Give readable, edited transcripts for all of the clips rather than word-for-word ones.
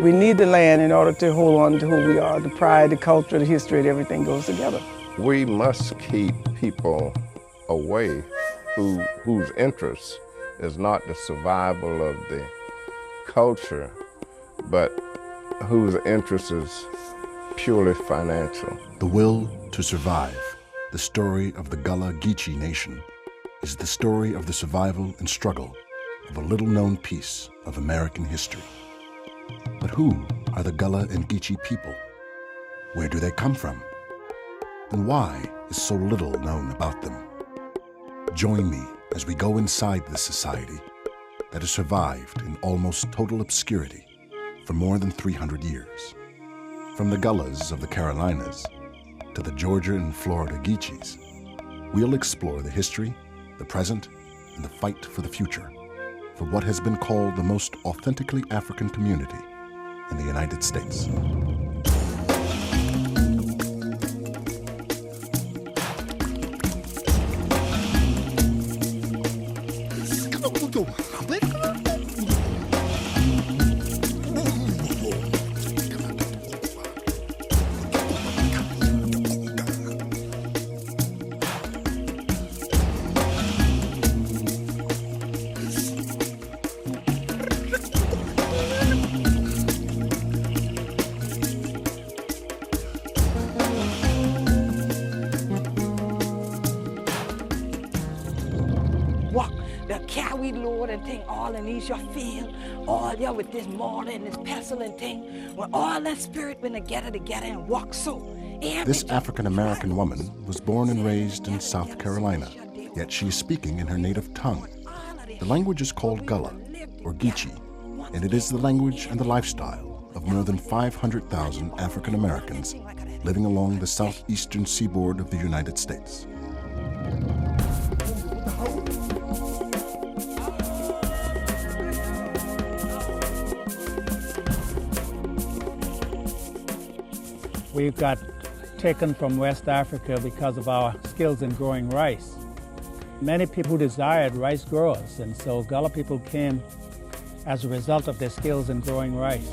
We need the land in order to hold on to who we are. The pride, the culture, the history, everything goes together. We must keep people away whose interest is not the survival of the culture, but whose interest is purely financial. The will to survive, the story of the Gullah Geechee Nation, is the story of the survival and struggle of a little-known piece of American history. But who are the Gullah and Geechee people? Where do they come from? And why is so little known about them? Join me as we go inside this society that has survived in almost total obscurity for more than 300 years. From the Gullahs of the Carolinas to the Georgia and Florida Geechees, we'll explore the history, the present, and the fight for the future, for what has been called the most authentically African community in the United States. Carry load and thing all in these your field, all there with this mortar and this pestle and thing, when all that spirit been together and walk so. This African-American woman was born and raised in South Carolina, yet she is speaking in her native tongue. The language is called Gullah, or Geechee, and it is the language and the lifestyle of more than 500,000 African-Americans living along the southeastern seaboard of the United States. We got taken from West Africa because of our skills in growing rice. Many people desired rice growers, and so Gullah people came as a result of their skills in growing rice.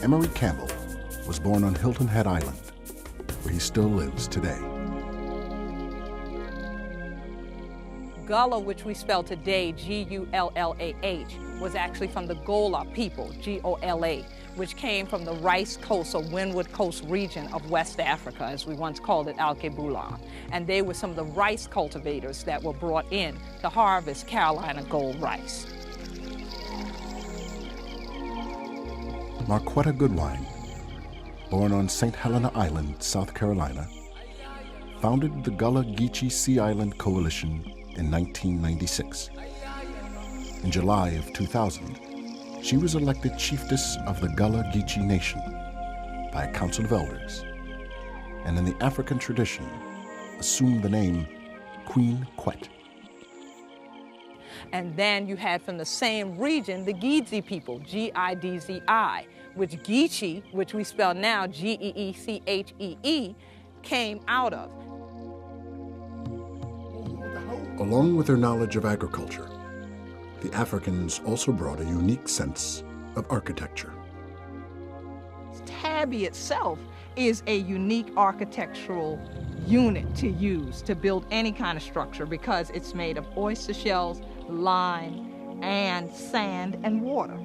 Emery Campbell was born on Hilton Head Island, where he still lives today. Gullah, which we spell today G-U-L-L-A-H, was actually from the Gullah people, G-O-L-A, which came from the Rice Coast or Windward Coast region of West Africa, as we once called it, Al-Gullah. And they were some of the rice cultivators that were brought in to harvest Carolina gold rice. Marquetta Goodwine, born on St. Helena Island, South Carolina, founded the Gullah Geechee Sea Island Coalition in 1996. In July of 2000, she was elected chiefess of the Gullah Geechee Nation by a council of elders, and in the African tradition, assumed the name Queen Quet. And then you had from the same region the Geechee people, G-I-D-Z-I, which Geechee, which we spell now G-E-E-C-H-E-E, came out of. Along with their knowledge of agriculture, the Africans also brought a unique sense of architecture. Tabby itself is a unique architectural unit to use to build any kind of structure because it's made of oyster shells, lime, and sand and water.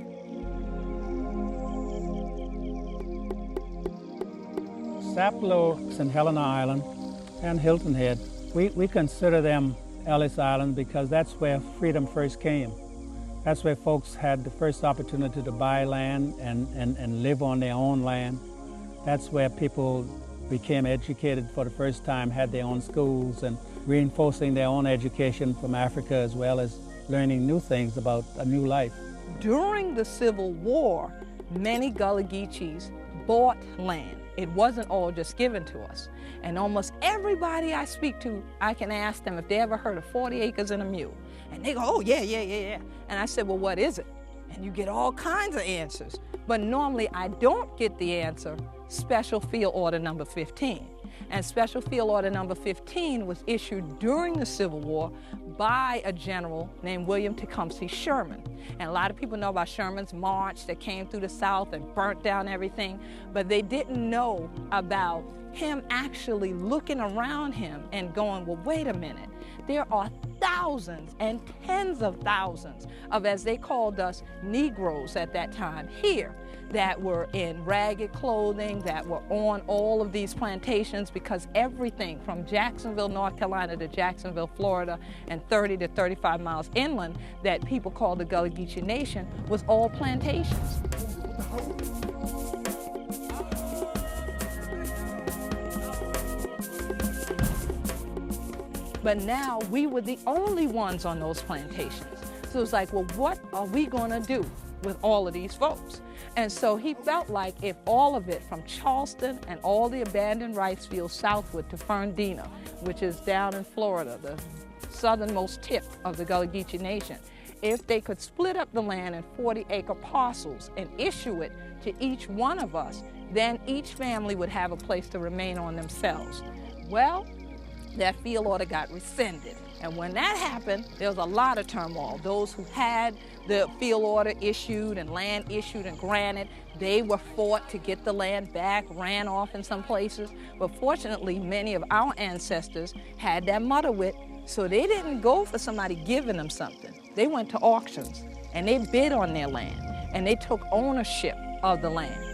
Sapelo, St. Helena Island, and Hilton Head, we consider them Ellis Island because that's where freedom first came. That's where folks had the first opportunity to buy land and live on their own land. That's where people became educated for the first time, had their own schools, and reinforcing their own education from Africa as well as learning new things about a new life. During the Civil War, many Gullah Geechees bought land. It wasn't all just given to us. And almost everybody I speak to, I can ask them if they ever heard of 40 acres and a mule. And they go, oh, yeah. And I said, well, what is it? And you get all kinds of answers. But normally I don't get the answer, Special Field Order number 15. And Special Field Order number 15 was issued during the Civil War by a general named William Tecumseh Sherman. And a lot of people know about Sherman's march that came through the South and burnt down everything, but they didn't know about him actually looking around him and going, well, wait a minute, there are thousands and tens of thousands of, as they called us, Negroes at that time here, that were in ragged clothing, that were on all of these plantations, because everything from Jacksonville, North Carolina to Jacksonville, Florida, and 30 to 35 miles inland that people called the Gullah Geechee Nation was all plantations. But now we were the only ones on those plantations. So it's like, well, what are we gonna do with all of these folks? And so he felt like if all of it from Charleston and all the abandoned rice fields southward to Fernandina, which is down in Florida, the southernmost tip of the Gullah Geechee Nation, if they could split up the land in 40-acre parcels and issue it to each one of us, then each family would have a place to remain on themselves. Well, that field order got rescinded. And when that happened, there was a lot of turmoil. Those who had the field order issued and land issued and granted, they were fought to get the land back, ran off in some places. But fortunately, many of our ancestors had that mother wit, so they didn't go for somebody giving them something. They went to auctions and they bid on their land and they took ownership of the land.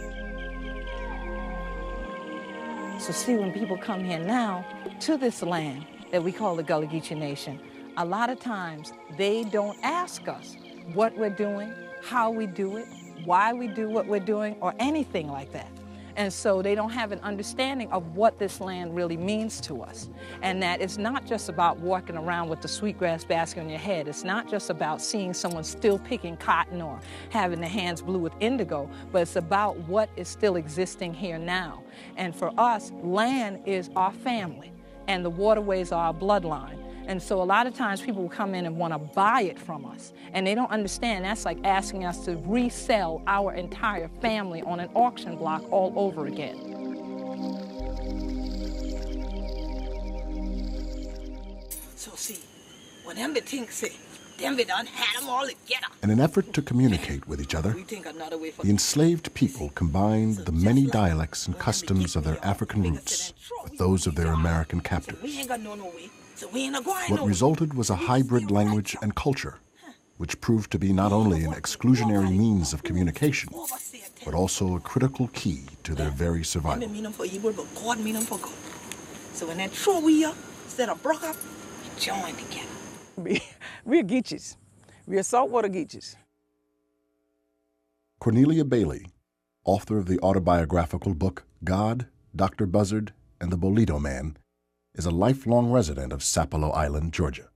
So see, when people come here now to this land that we call the Gullah Geechee Nation, a lot of times they don't ask us what we're doing, how we do it, why we do what we're doing, or anything like that. And so they don't have an understanding of what this land really means to us. And that it's not just about walking around with the sweetgrass basket on your head. It's not just about seeing someone still picking cotton or having their hands blue with indigo, but it's about what is still existing here now. And for us, land is our family, and the waterways are our bloodline. And so a lot of times people will come in and want to buy it from us, and they don't understand that's like asking us to resell our entire family on an auction block all over again. So see, when them the things say, them we done had them all together. In an effort to communicate with each other, the enslaved people combined the many dialects and customs of their African roots with those of their American captors. What resulted was a hybrid language and culture, which proved to be not only an exclusionary means of communication, but also a critical key to their very survival. So when that true we are, instead of broke up, we joined together. We're Geechees. We're saltwater Geechees. Cornelia Bailey, author of the autobiographical book God, Dr. Buzzard, and the Bolito Man, is a lifelong resident of Sapelo Island, Georgia.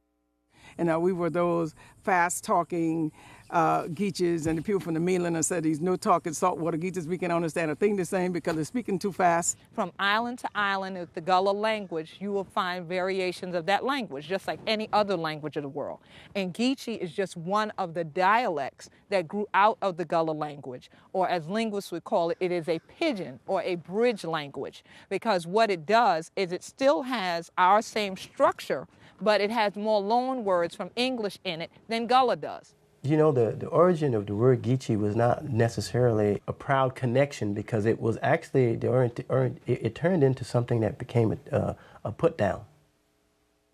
And we were those fast-talking Geechees, and the people from the mainland said these no-talking saltwater Geechees, we can understand a thing the same because they're speaking too fast. From island to island, with the Gullah language, you will find variations of that language, just like any other language of the world. And Geechee is just one of the dialects that grew out of the Gullah language, or as linguists would call it, it is a pidgin or a bridge language, because what it does is it still has our same structure, but it has more loan words from English in it than Gullah does. You know, the origin of the word Geechee was not necessarily a proud connection, because it was actually, it turned into something that became a put-down.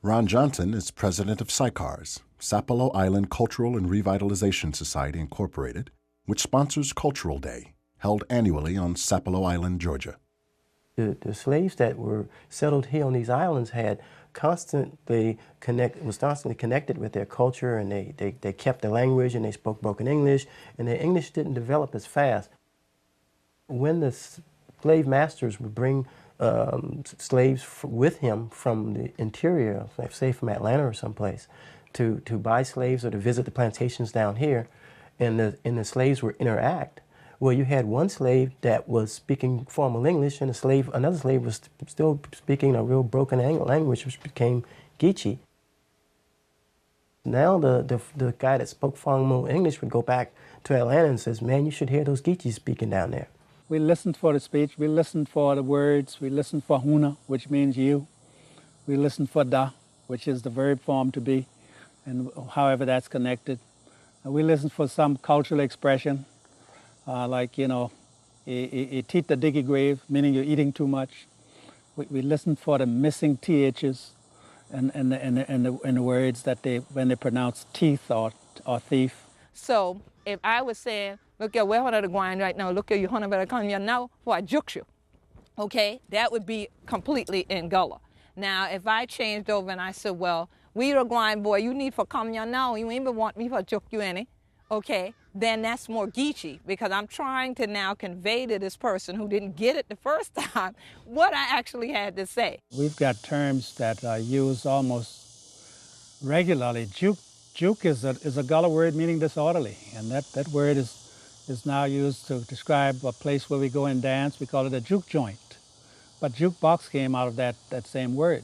Ron Johnson is president of SICARS, Sapelo Island Cultural and Revitalization Society, Incorporated, which sponsors Cultural Day, held annually on Sapelo Island, Georgia. The slaves that were settled here on these islands had constantly connected with their culture, and they kept the language, and they spoke broken English, and their English didn't develop as fast. When the slave masters would bring slaves with him from the interior, like say from Atlanta or someplace, to buy slaves or to visit the plantations down here, and the slaves would interact. Well, you had one slave that was speaking formal English, and another slave was still speaking a real broken language, which became Geechee. Now the guy that spoke formal English would go back to Atlanta and says, "Man, you should hear those Geechees speaking down there." We listened for the speech, we listened for the words, we listened for huna, which means you. We listened for da, which is the verb form to be, and however that's connected. And we listened for some cultural expression, like, you know, eat the diggy grave, meaning you're eating too much. We listened for the missing THs and the words that when they pronounce teeth or thief. So if I was saying, look at where are the going right now, look at you, honey, better come here now, for I juke you. Okay, that would be completely in Gullah. Now, if I changed over and I said, well, we the going boy, you need for come here now, you ain't even want me for juke you any, okay, then that's more Geechee, because I'm trying to now convey to this person who didn't get it the first time what I actually had to say. We've got terms that are used almost regularly. Juke is a Gullah word meaning disorderly, and that word is now used to describe a place where we go and dance. We call it a juke joint. But jukebox came out of that same word.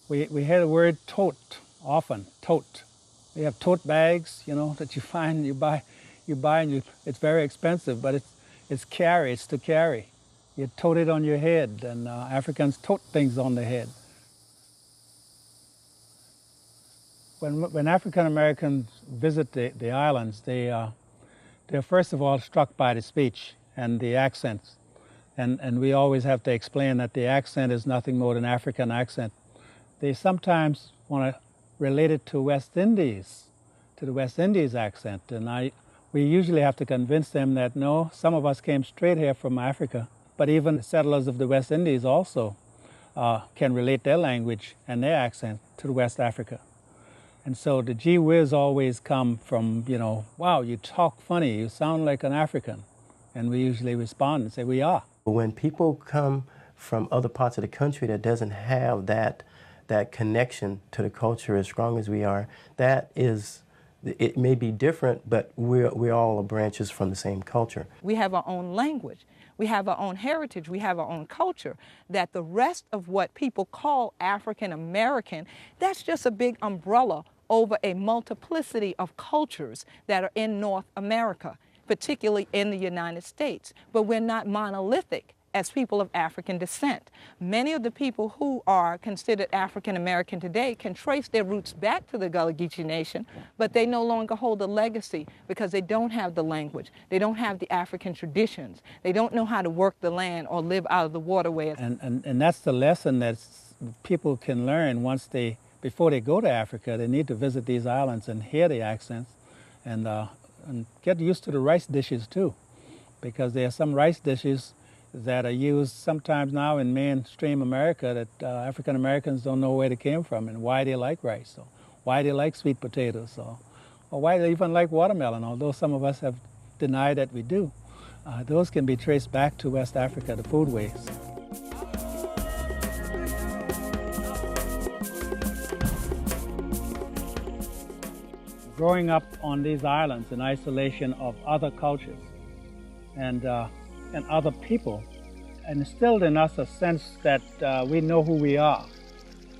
We hear the word tote often, tote. We have tote bags, you know, that you find, you buy and it's very expensive, but it's to carry. You tote it on your head, and Africans tote things on their head. When African Americans visit the islands, they're first of all struck by the speech and the accents. And we always have to explain that the accent is nothing more than African accent. They sometimes want to relate it to the West Indies accent. And we usually have to convince them that no, some of us came straight here from Africa, but even the settlers of the West Indies also can relate their language and their accent to the West Africa. And so the gee whiz always come from, you know, wow, you talk funny, you sound like an African. And we usually respond and say, we are. When people come from other parts of the country that doesn't have that connection to the culture as strong as we are, it may be different, but we're all branches from the same culture. We have our own language. We have our own heritage. We have our own culture. That the rest of what people call African American, that's just a big umbrella over a multiplicity of cultures that are in North America, particularly in the United States. But we're not monolithic as people of African descent. Many of the people who are considered African American today can trace their roots back to the Gullah Geechee Nation, but they no longer hold a legacy because they don't have the language, they don't have the African traditions, they don't know how to work the land or live out of the waterways. And that's the lesson that people can learn before they go to Africa. They need to visit these islands and hear the accents and get used to the rice dishes too, because there are some rice dishes that are used sometimes now in mainstream America that African Americans don't know where they came from and why they like rice, or why they like sweet potatoes, or why they even like watermelon, although some of us have denied that we do. Those can be traced back to West Africa, the foodways. Growing up on these islands in isolation of other cultures and other people instilled in us a sense that we know who we are,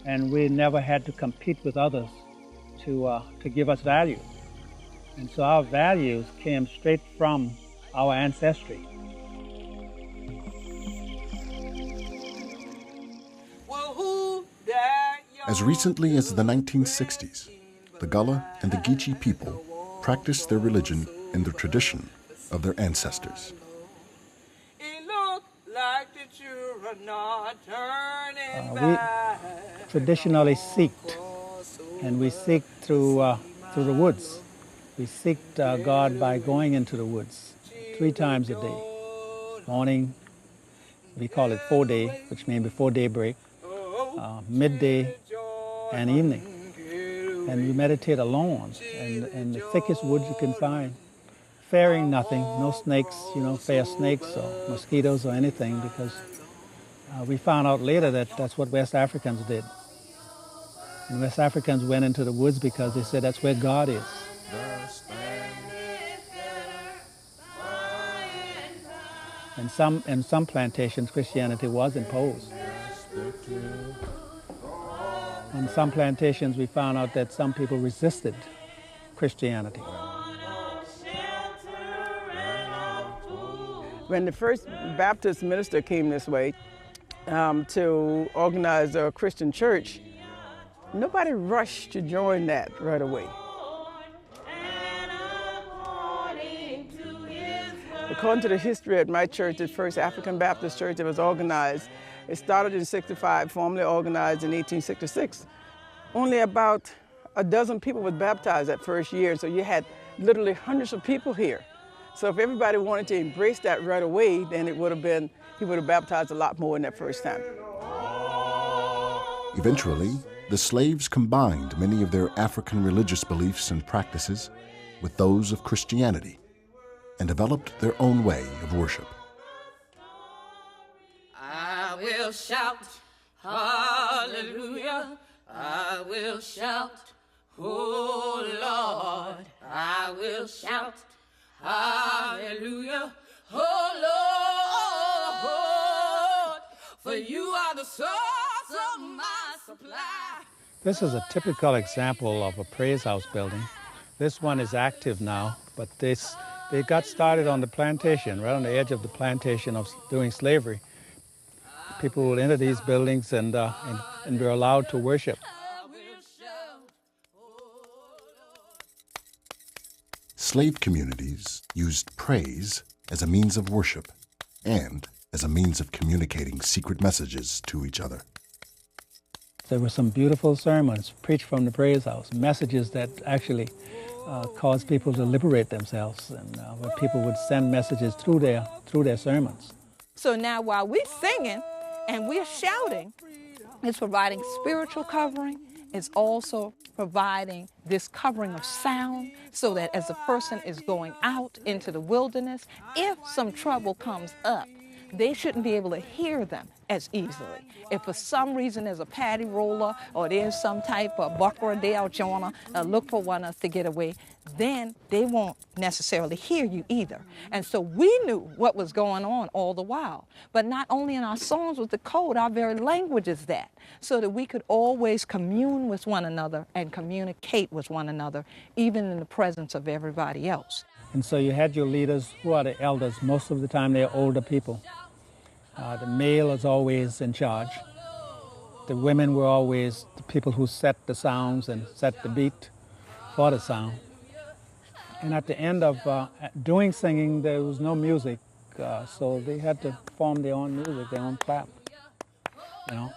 and we never had to compete with others to give us value. And so our values came straight from our ancestry. As recently as the 1960s, the Gullah and the Geechee people practiced their religion in the tradition of their ancestors. We traditionally seeked, and we seek through the woods. We seeked God by going into the woods 3 times a day. Morning, we call it 4-day, which means before daybreak, midday, and evening. And we meditate alone in the thickest woods you can find, fearing nothing, no snakes, fear snakes or mosquitoes or anything, because we found out later that that's what West Africans did. And West Africans went into the woods because they said that's where God is. In some plantations, Christianity was imposed. On some plantations, we found out that some people resisted Christianity. When the first Baptist minister came this way to organize a Christian church, nobody rushed to join that right away. According to the history at my church, the first African Baptist church that was organized, it started in '65, formally organized in 1866. Only about a dozen people were baptized that first year, so you had literally hundreds of people here. So if everybody wanted to embrace that right away, then he would have baptized a lot more in that first time. Eventually, the slaves combined many of their African religious beliefs and practices with those of Christianity and developed their own way of worship. I will shout, hallelujah. I will shout, oh Lord. I will shout, hallelujah, oh Lord, for you are the source of my supply. This is a typical example of a praise house building. This one is active now, but they got started on the plantation, right on the edge of the plantation during slavery. People would enter these buildings and were allowed to worship. Slave communities used praise as a means of worship and as a means of communicating secret messages to each other. There were some beautiful sermons preached from the praise house, messages that actually caused people to liberate themselves, and where people would send messages through their sermons. So now while we're singing and we're shouting, it's providing spiritual covering. It's also providing this covering of sound so that as a person is going out into the wilderness, if some trouble comes up, they shouldn't be able to hear them as easily. If for some reason there's a paddy roller or there's some type of bucker day out joiner look for one of us to get away, then they won't necessarily hear you either. And so we knew what was going on all the while. But not only in our songs was the code, our very language is that, so that we could always commune with one another and communicate with one another, even in the presence of everybody else. And so you had your leaders, who are the elders. Most of the time they're older people. The male is always in charge. The women were always the people who set the sounds and set the beat for the sound. And at the end of doing singing, there was no music, so they had to form their own music, their own clap, and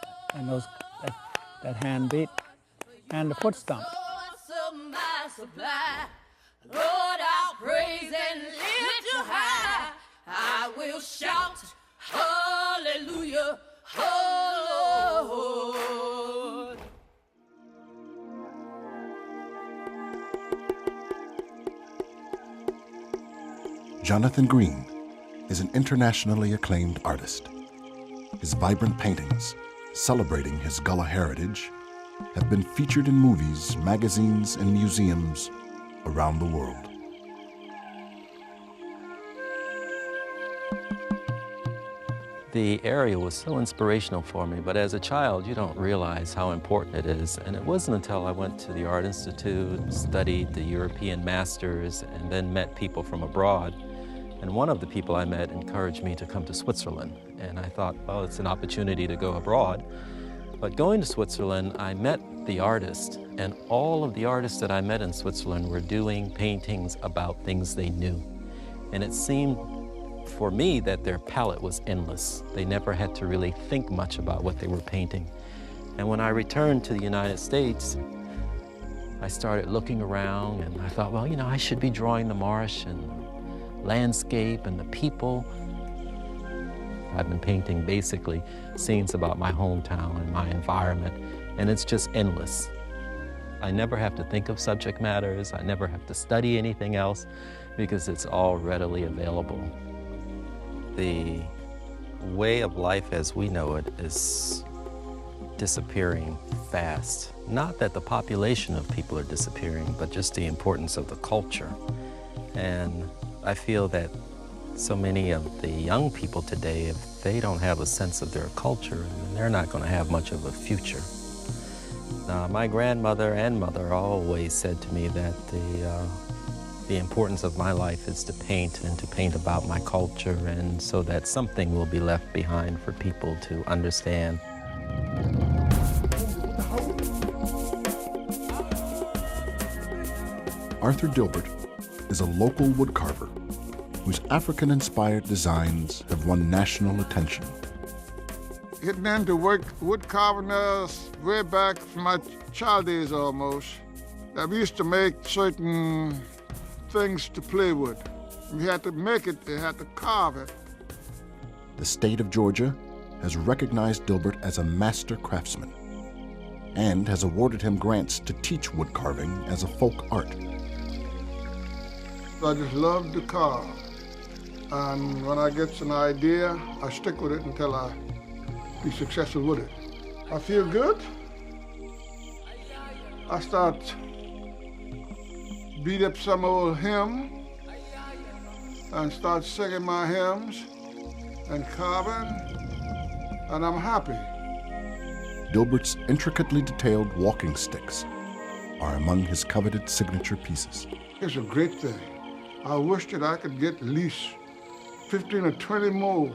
that hand beat and the foot stomp. Lord, I'll praise and lift you high. I will shout, hallelujah, oh Lord. Jonathan Green is an internationally acclaimed artist. His vibrant paintings, celebrating his Gullah heritage, have been featured in movies, magazines, and museums around the world. The area was so inspirational for me, but as a child, you don't realize how important it is. And it wasn't until I went to the Art Institute, studied the European masters, and then met people from abroad. And one of the people I met encouraged me to come to Switzerland. And I thought, well, it's an opportunity to go abroad. But going to Switzerland, I met the artist, and all of the artists that I met in Switzerland were doing paintings about things they knew. And it seemed for me that their palette was endless. They never had to really think much about what they were painting. And when I returned to the United States, I started looking around, and I thought, well, I should be drawing the marsh and landscape and the people. I've been painting basically scenes about my hometown and my environment, and it's just endless. I never have to think of subject matters. I never have to study anything else because it's all readily available. The way of life as we know it is disappearing fast. Not that the population of people are disappearing, but just the importance of the culture. And I feel that so many of the young people today, if they don't have a sense of their culture, then they're not going to have much of a future. My grandmother and mother always said to me that the The importance of my life is to paint and to paint about my culture, and so that something will be left behind for people to understand. Arthur Dilbert is a local woodcarver whose African-inspired designs have won national attention. Getting into wood carving way back from my child days almost. We used to make certain things to play with. We had to make it, they had to carve it. The state of Georgia has recognized Dilbert as a master craftsman and has awarded him grants to teach wood carving as a folk art. I just love to carve. And when I get an idea, I stick with it until I be successful with it. I feel good. I start beat up some old hymn and start singing my hymns and carving, and I'm happy. Dilbert's intricately detailed walking sticks are among his coveted signature pieces. It's a great thing. I wish that I could get at least 15 or 20 more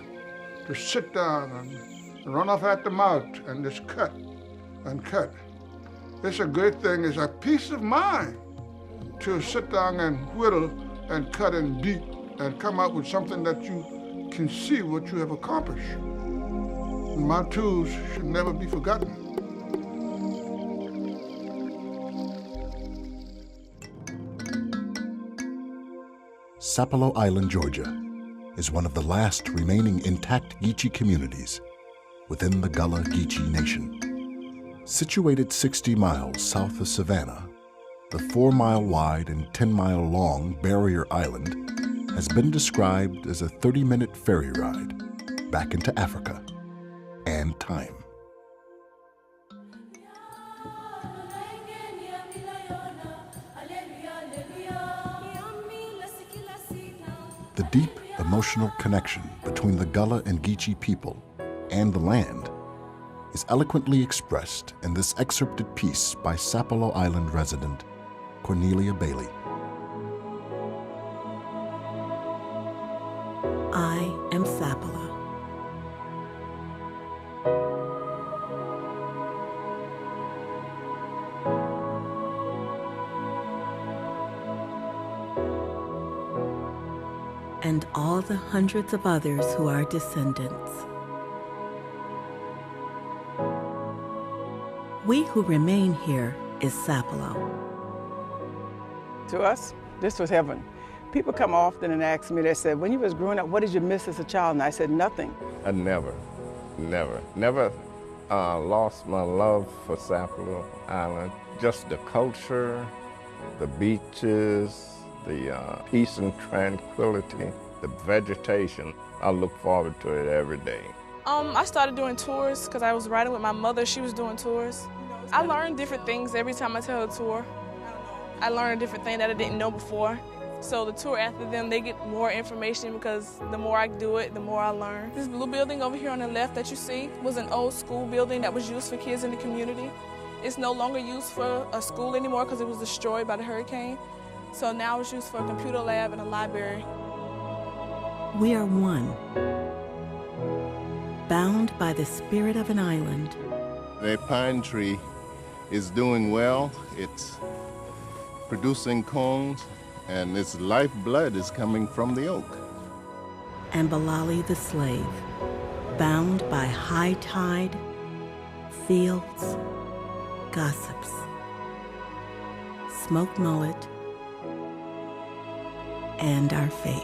to sit down and run off at the mouth and just cut and cut. It's a great thing. It's a peace of mind to sit down and whittle and cut and beat and come out with something that you can see what you have accomplished. My tools should never be forgotten. Sapelo Island, Georgia, is one of the last remaining intact Geechee communities within the Gullah Geechee Nation. Situated 60 miles south of Savannah, the 4-mile-wide and 10-mile-long Barrier Island has been described as a 30-minute ferry ride back into Africa and time. The deep emotional connection between the Gullah and Geechee people and the land is eloquently expressed in this excerpted piece by Sapelo Island resident Cornelia Bailey. I am Sapelo. And all the hundreds of others who are descendants. We who remain here is Sapelo. To us, this was heaven. People come often and ask me, they said, when you was growing up, what did you miss as a child? And I said, nothing. I never lost my love for Sapelo Island. Just the culture, the beaches, the peace and tranquility, the vegetation. I look forward to it every day. I started doing tours because I was riding with my mother. She was doing tours. I learned different things every time I tell a tour. I learned a different thing that I didn't know before. So the tour after them, they get more information because the more I do it, the more I learn. This blue building over here on the left that you see was an old school building that was used for kids in the community. It's no longer used for a school anymore because it was destroyed by the hurricane. So now it's used for a computer lab and a library. We are one, bound by the spirit of an island. The pine tree is doing well. It's producing cones, and its lifeblood is coming from the oak. And Balali the slave, bound by high tide, fields, gossips, smoked mullet, and our faith.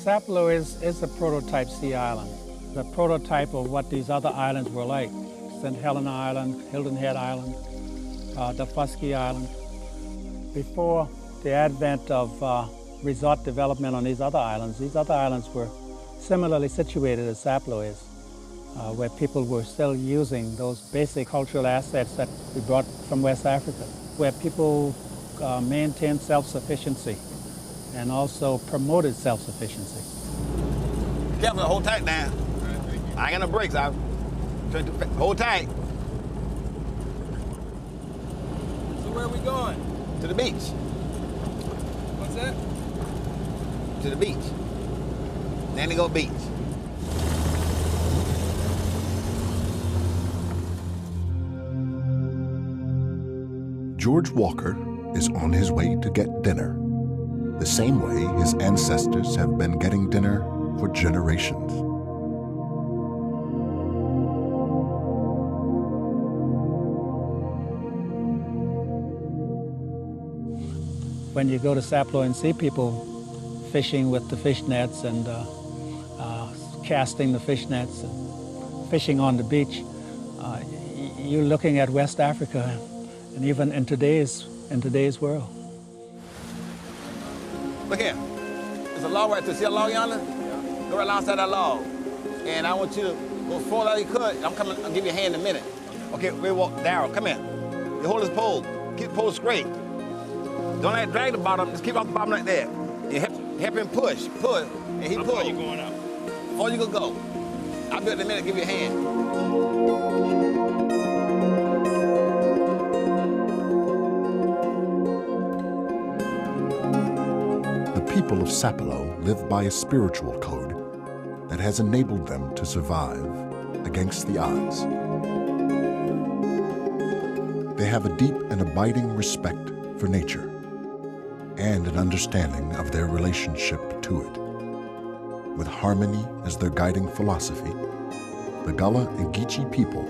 Sapelo is a prototype sea island, the prototype of what these other islands were like. St. Helena Island, Hilton Head Island, Dafusky Island. Before the advent of resort development on these other islands were similarly situated as Sapelo is. where people were still using those basic cultural assets that we brought from West Africa, where people maintained self-sufficiency and also promoted self-sufficiency. Careful, hold tight now. I ain't got no brakes out. Hold tight. So where are we going? To the beach. What's that? To the beach. Nantigo Beach. George Walker is on his way to get dinner, the same way his ancestors have been getting dinner for generations. When you go to Sapelo and see people fishing with the fish nets and casting the fish nets and fishing on the beach, you're looking at West Africa, and even in today's world. Look here. There's a log right there. See a log yonder? Yeah. Go right alongside that log. And I want you to go forward as you could. I'm coming. I'll give you a hand in a minute. Okay, we walk. Darryl, come here. You hold this pole. Keep the pole straight. Don't let it drag the bottom. Just keep off the bottom like that. You help him push, and he pull. How far you going up? Before you go. I'll be in a minute. Give you a hand. The people of Sapelo live by a spiritual code that has enabled them to survive against the odds. They have a deep and abiding respect for nature and an understanding of their relationship to it. With harmony as their guiding philosophy, the Gullah and Geechee people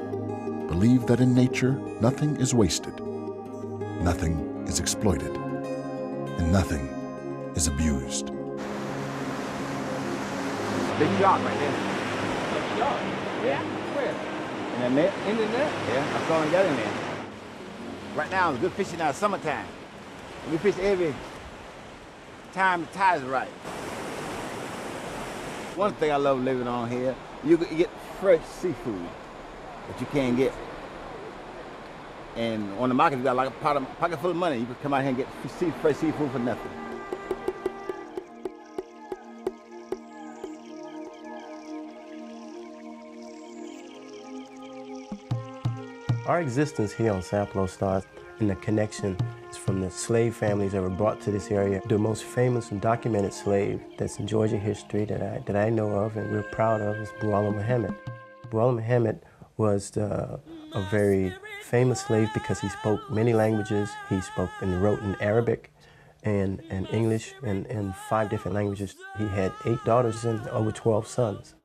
believe that in nature nothing is wasted, nothing is exploited, and nothing is abused. Big shark right there. A shark? Yeah. Where? In that net? In the net? Yeah, I saw him get in there. Right now, it's good fishing now, summertime. We fish every time the tide is right. One thing I love living on here, you get fresh seafood that you can't get. And on the market, you got like a pocket full of money. You can come out here and get fresh seafood for nothing. Our existence here on Sapelo starts in the connection from the slave families that were brought to this area. The most famous and documented slave that's in Georgia history that I know of and we're proud of is Gullah Muhammad. Gullah Muhammad was a very famous slave because he spoke many languages. He spoke and wrote in Arabic and English and 5 different languages. He had 8 daughters and over 12 sons.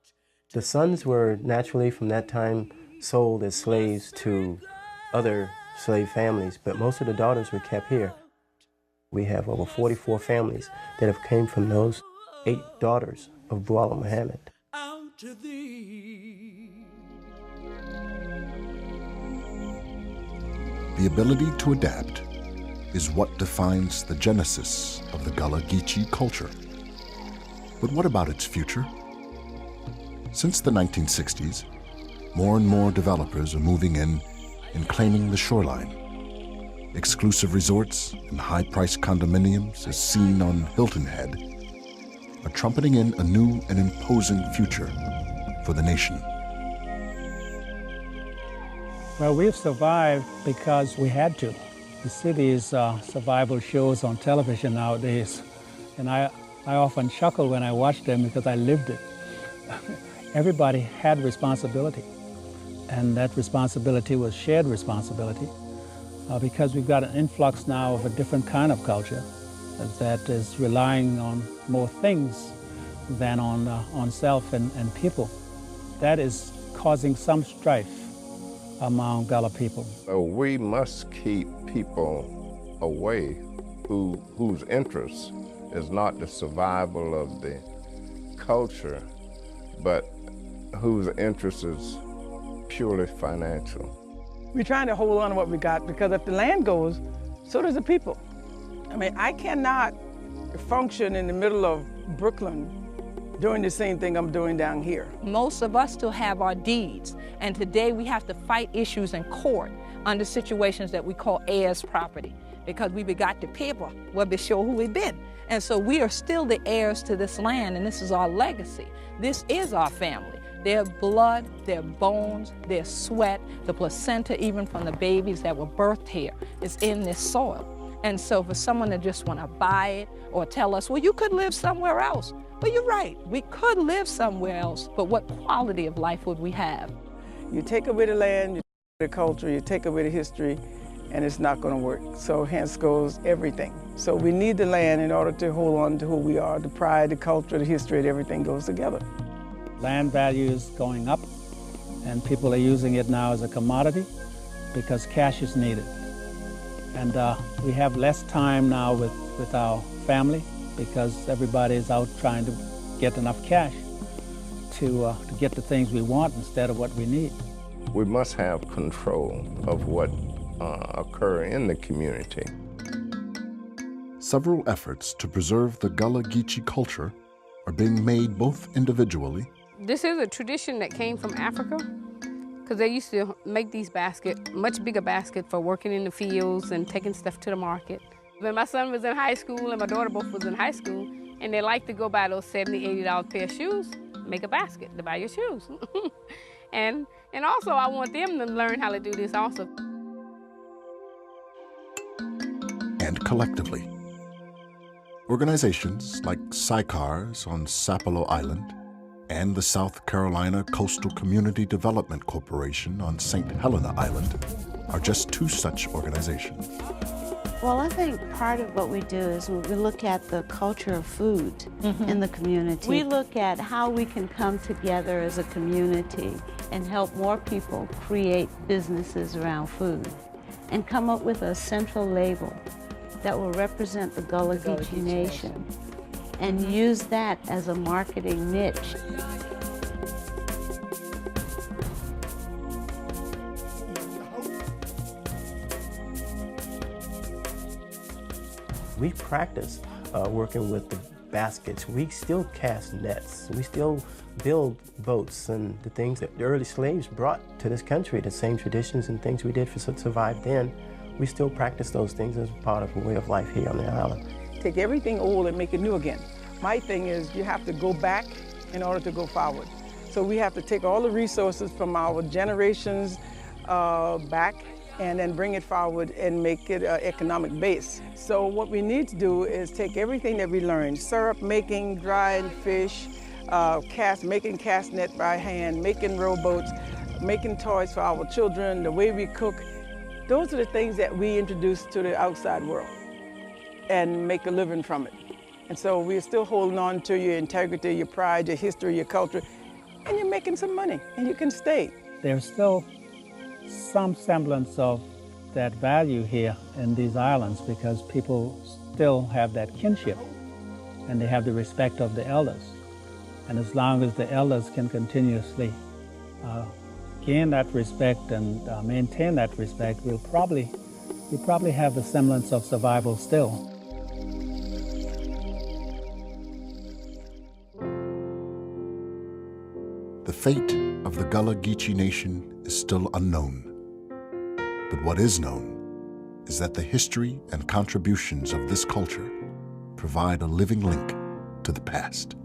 The sons were naturally from that time sold as slaves to other slave families, but most of the daughters were kept here. We have over 44 families that have came from those 8 daughters of Gullah Muhammad. The ability to adapt is what defines the genesis of the Gullah Geechee culture. But what about its future? Since the 1960s, more and more developers are moving in and claiming the shoreline. Exclusive resorts and high-priced condominiums, as seen on Hilton Head, are trumpeting in a new and imposing future for the nation. Well, we've survived because we had to. You see these survival shows on television nowadays, and I often chuckle when I watch them because I lived it. Everybody had responsibility. And that responsibility was shared responsibility because we've got an influx now of a different kind of culture that is relying on more things than on self and people. That is causing some strife among Gullah people. So we must keep people away whose interest is not the survival of the culture, but whose interest is purely financial. We're trying to hold on to what we got because if the land goes, so does the people. I mean, I cannot function in the middle of Brooklyn doing the same thing I'm doing down here. Most of us still have our deeds, and today we have to fight issues in court under situations that we call heirs property, because we got the paper, we'll be sure who we been. And so we are still the heirs to this land, and this is our legacy. This is our family. Their blood, their bones, their sweat, the placenta even from the babies that were birthed here is in this soil. And so for someone to just want to buy it or tell us, well, you could live somewhere else. Well, you're right, we could live somewhere else, but what quality of life would we have? You take away the land, you take away the culture, you take away the history, and it's not going to work. So hence goes everything. So we need the land in order to hold on to who we are. The pride, the culture, the history, and everything goes together. Land value is going up, and people are using it now as a commodity because cash is needed. And we have less time now with our family because everybody is out trying to get enough cash to get the things we want instead of what we need. We must have control of what occur in the community. Several efforts to preserve the Gullah Geechee culture are being made both individually. This is a tradition that came from Africa, because they used to make these baskets, much bigger baskets for working in the fields and taking stuff to the market. When my son was in high school and my daughter both was in high school, and they like to go buy those $70, $80 pair of shoes, make a basket to buy your shoes. and also I want them to learn how to do this also. And collectively, organizations like SICARS on Sapelo Island and the South Carolina Coastal Community Development Corporation on St. Helena Island are just two such organizations. Well, I think part of what we do is we look at the culture of food in the community. We look at how we can come together as a community and help more people create businesses around food and come up with a central label that will represent the Gullah Geechee Nation and use that as a marketing niche. We practice working with the baskets. We still cast nets. We still build boats and the things that the early slaves brought to this country, the same traditions and things we did to survive then. We still practice those things as part of a way of life here on the island. Take everything old and make it new again. My thing is you have to go back in order to go forward. So we have to take all the resources from our generations back and then bring it forward and make it an economic base. So what we need to do is take everything that we learned, syrup making, drying fish, making cast net by hand, making rowboats, making toys for our children, the way we cook. Those are the things that we introduce to the outside world and make a living from it. And so we're still holding on to your integrity, your pride, your history, your culture, and you're making some money, and you can stay. There's still some semblance of that value here in these islands because people still have that kinship and they have the respect of the elders. And as long as the elders can continuously gain that respect and maintain that respect, we'll probably have a semblance of survival still. The fate of the Gullah Geechee Nation is still unknown. But what is known is that the history and contributions of this culture provide a living link to the past.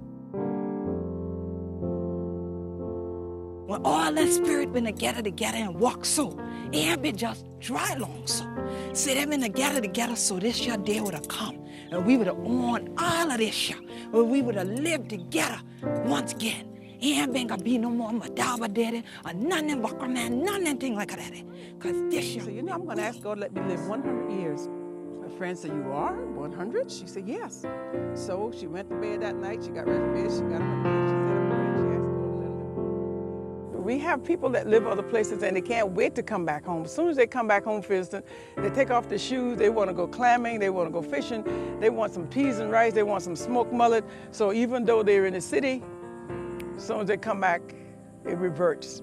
When all that spirit been together and walk so, it have been just dry long so. See them in together so this year day would have come and we would have owned all of this year, or we would have lived together once again. It ain't been gonna be no more Madaba Daddy or nothing Bakra man, nothing like that. Cause this year. So I'm gonna ask God to let me live 100 years. My friend said, you are 100? She said, yes. So she went to bed that night, she got ready for bed, she got up in bed, she said a prayer, she asked God to let her live. We have people that live other places and they can't wait to come back home. As soon as they come back home, for instance, they take off their shoes, they wanna go clamming, they wanna go fishing, they want some peas and rice, they want some smoked mullet. So even though they're in the city, as soon as they come back, it reverts.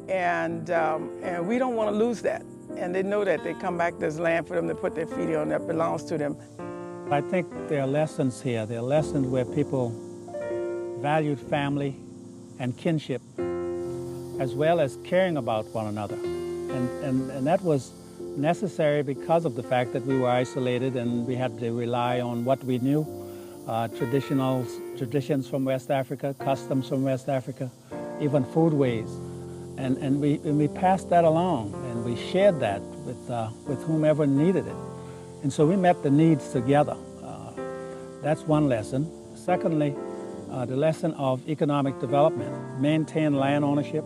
And we don't want to lose that. And they know that they come back, there's land for them to put their feet on that belongs to them. I think there are lessons here. There are lessons where people valued family and kinship, as well as caring about one another. And that was necessary because of the fact that we were isolated and we had to rely on what we knew, traditions from West Africa, customs from West Africa, even foodways. And we passed that along, and we shared that with whomever needed it. And so we met the needs together. That's one lesson. Secondly, the lesson of economic development. Maintain land ownership,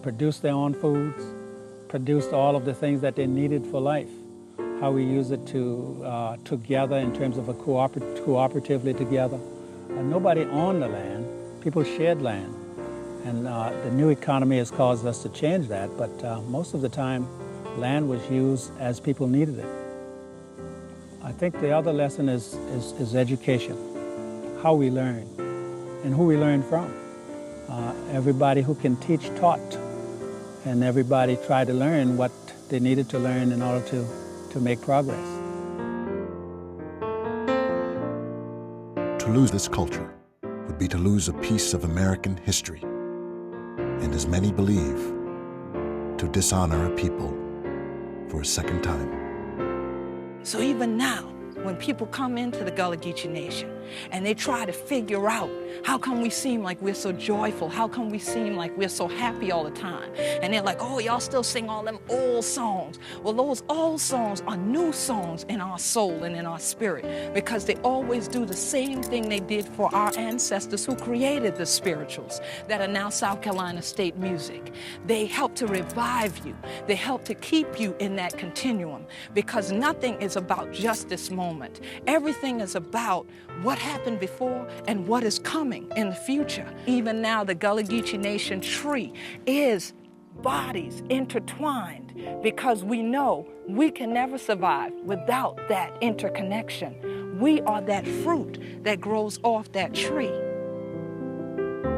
produce their own foods, produced all of the things that they needed for life. How we use it together in terms of cooperatively together. Nobody owned the land, people shared land. And the new economy has caused us to change that, but most of the time, land was used as people needed it. I think the other lesson is education, how we learn, and who we learn from. Everybody who can teach taught, and everybody tried to learn what they needed to learn in order to make progress. To lose this culture would be to lose a piece of American history, and as many believe, to dishonor a people for a second time. So even now, when people come into the Gullah Geechee Nation and they try to figure out how come we seem like we're so joyful, how come we seem like we're so happy all the time, and they're like, oh, y'all still sing all them old songs. Well, those old songs are new songs in our soul and in our spirit, because they always do the same thing they did for our ancestors who created the spirituals that are now South Carolina state music. They help to revive you. They help to keep you in that continuum, because nothing is about just this moment. Everything is about what happened before and what is coming in the future. Even now, the Gullah Geechee Nation tree is bodies intertwined, because we know we can never survive without that interconnection. We are that fruit that grows off that tree.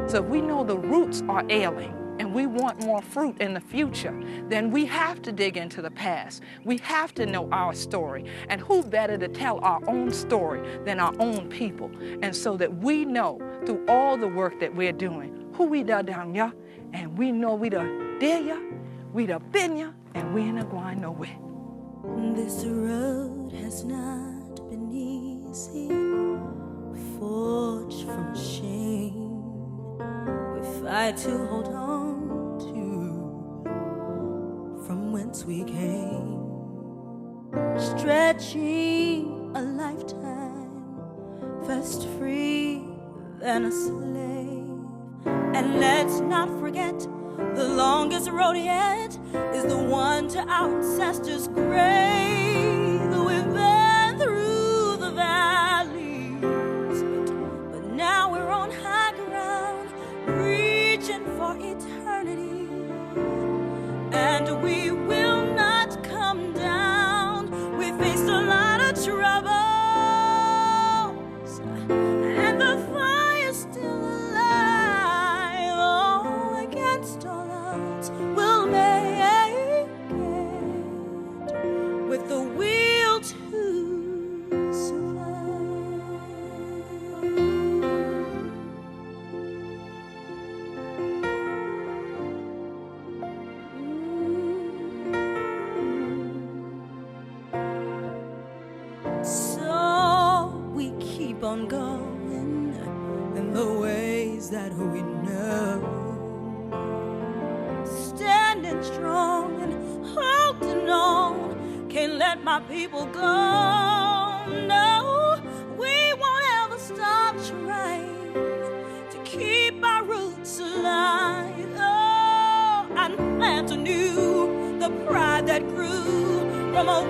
So if we know the roots are ailing, and we want more fruit in the future, then we have to dig into the past. We have to know our story. And who better to tell our own story than our own people? And so that we know through all the work that we're doing, who we da down ya, and we know we da dear ya, we da been ya, and we ain't going nowhere. This road has not been easy, forged from shame. We fight to hold on from whence we came, stretching a lifetime, first free, then a slave. And let's not forget, the longest road yet is the one to our ancestors' grave. We've been through the valleys, but now we're on high ground, reaching for eternity. And we will not come down. We faced a lot of troubles, and the fire's still alive. Oh, against all odds, we'll make it with the will to survive. On going in the ways that we know, standing strong and holding on, can't let my people go. No, we won't ever stop trying to keep our roots alive. Oh, and plant anew the pride that grew from a